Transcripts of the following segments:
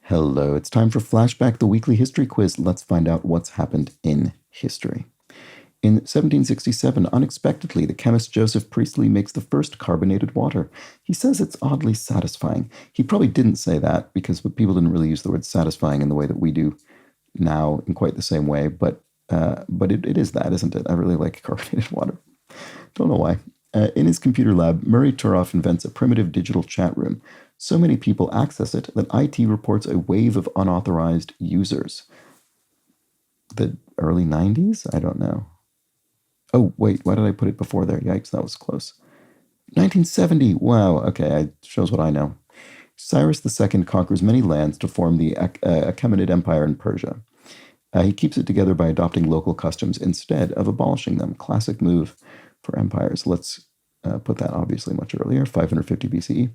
Hello, it's time for Flashback, the weekly history quiz. Let's find out what's happened in history. In 1767, unexpectedly, the chemist Joseph Priestley makes the first carbonated water. He says it's oddly satisfying. He probably didn't say that because people didn't really use the word satisfying in the way that we do now in quite the same way, but it is that, isn't it? I really like carbonated water. Don't know why. In his computer lab, Murray Turoff invents a primitive digital chat room. So many people access it that IT reports a wave of unauthorized users. The early 90s? I don't know. Oh, wait, why did I put it before there? Yikes, that was close. 1970. Wow, okay, it shows what I know. Cyrus II conquers many lands to form the Achaemenid Empire in Persia. He keeps it together by adopting local customs instead of abolishing them. Classic move for empires. Let's put that obviously much earlier, 550 BCE.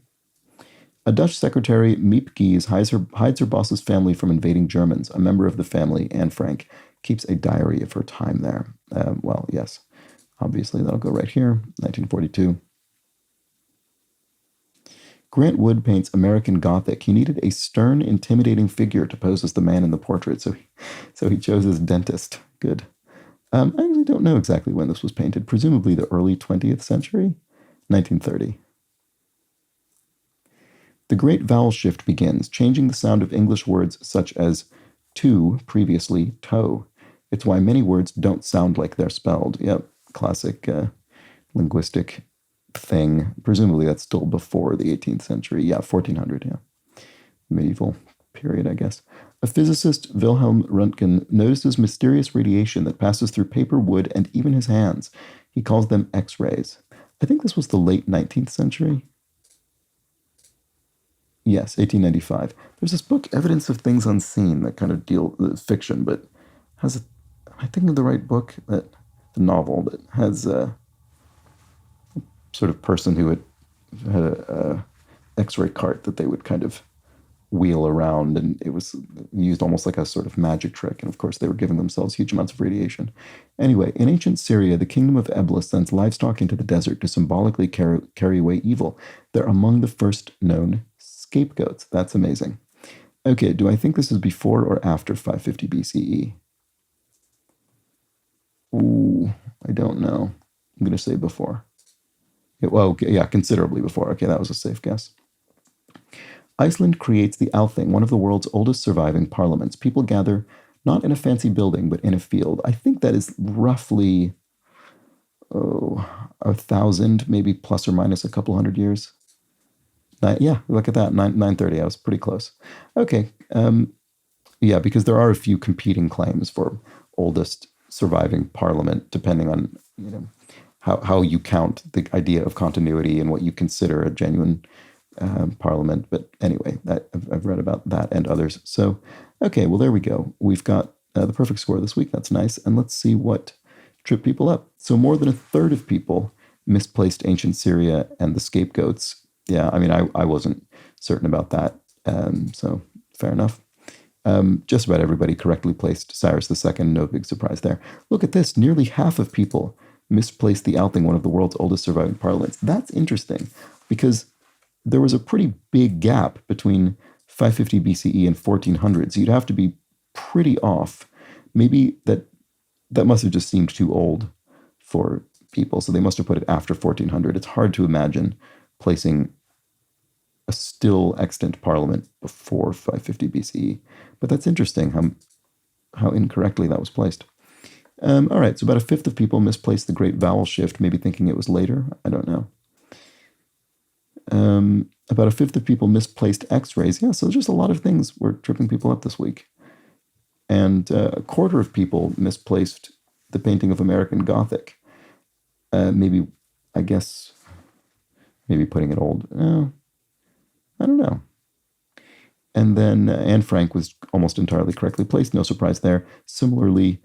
A Dutch secretary, Miep Gies, hides her boss's family from invading Germans. A member of the family, Anne Frank, keeps a diary of her time there. Well, yes, obviously that'll go right here, 1942. Grant Wood paints American Gothic. He needed a stern, intimidating figure to pose as the man in the portrait, so he chose his dentist. Good. I actually don't know exactly when this was painted. Presumably the early 20th century, 1930. The great vowel shift begins, changing the sound of English words such as to, previously toe. It's why many words don't sound like they're spelled. Yep, classic linguistic thing. Presumably that's still before the 18th century. Yeah, 1400, yeah. Medieval period, I guess. A physicist, Wilhelm Röntgen, notices mysterious radiation that passes through paper, wood, and even his hands. He calls them X-rays. I think this was the late 19th century. Yes, 1895. There's this book, Evidence of Things Unseen, that kind of deal fiction, but has am I thinking of the right book? The novel that has a sort of person who had a X-ray cart that they would kind of wheel around, and it was used almost like a sort of magic trick. And of course, they were giving themselves huge amounts of radiation. Anyway, in ancient Syria, the kingdom of Eblis sends livestock into the desert to symbolically carry away evil. They're among the first known scapegoats. That's amazing. Okay, do I think this is before or after 550 BCE? Ooh, I don't know. I'm going to say before. Well, okay, yeah, considerably before. Okay, that was a safe guess. Iceland creates the Althing, one of the world's oldest surviving parliaments. People gather not in a fancy building, but in a field. I think that is roughly 1,000, maybe plus or minus a couple hundred years. Yeah, look at that, 930. I was pretty close. Okay, yeah, because there are a few competing claims for oldest surviving parliament, depending on how you count the idea of continuity and what you consider a genuine parliament. But anyway, I've read about that and others. So, okay, well, there we go. We've got the perfect score this week. That's nice. And let's see what tripped people up. So more than a third of people misplaced ancient Syria and the scapegoats. Yeah, I mean, I wasn't certain about that. So fair enough. Just about everybody correctly placed Cyrus II. No big surprise there. Look at this. Nearly half of people misplaced the Althing, one of the world's oldest surviving parliaments. That's interesting because there was a pretty big gap between 550 BCE and 1400. So you'd have to be pretty off. Maybe that must have just seemed too old for people. So they must have put it after 1400. It's hard to imagine placing a still extant parliament before 550 BCE. But that's interesting how incorrectly that was placed. All right, so about a fifth of people misplaced the great vowel shift, maybe thinking it was later. I don't know. About a fifth of people misplaced X-rays. Yeah, so just a lot of things were tripping people up this week. And a quarter of people misplaced the painting of American Gothic. Maybe putting it old. I don't know. And then Anne Frank was almost entirely correctly placed. No surprise there. Similarly,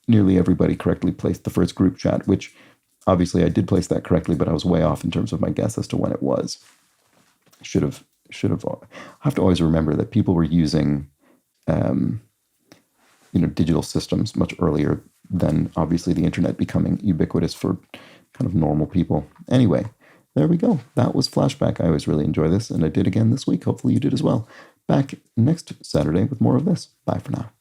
nearly everybody correctly placed the first group chat, which obviously I did place that correctly, but I was way off in terms of my guess as to when it was. Should have. I have to always remember that people were using, digital systems much earlier than obviously the internet becoming ubiquitous for kind of normal people. Anyway, there we go. That was Flashback. I always really enjoy this, and I did again this week. Hopefully you did as well. Back next Saturday with more of this. Bye for now.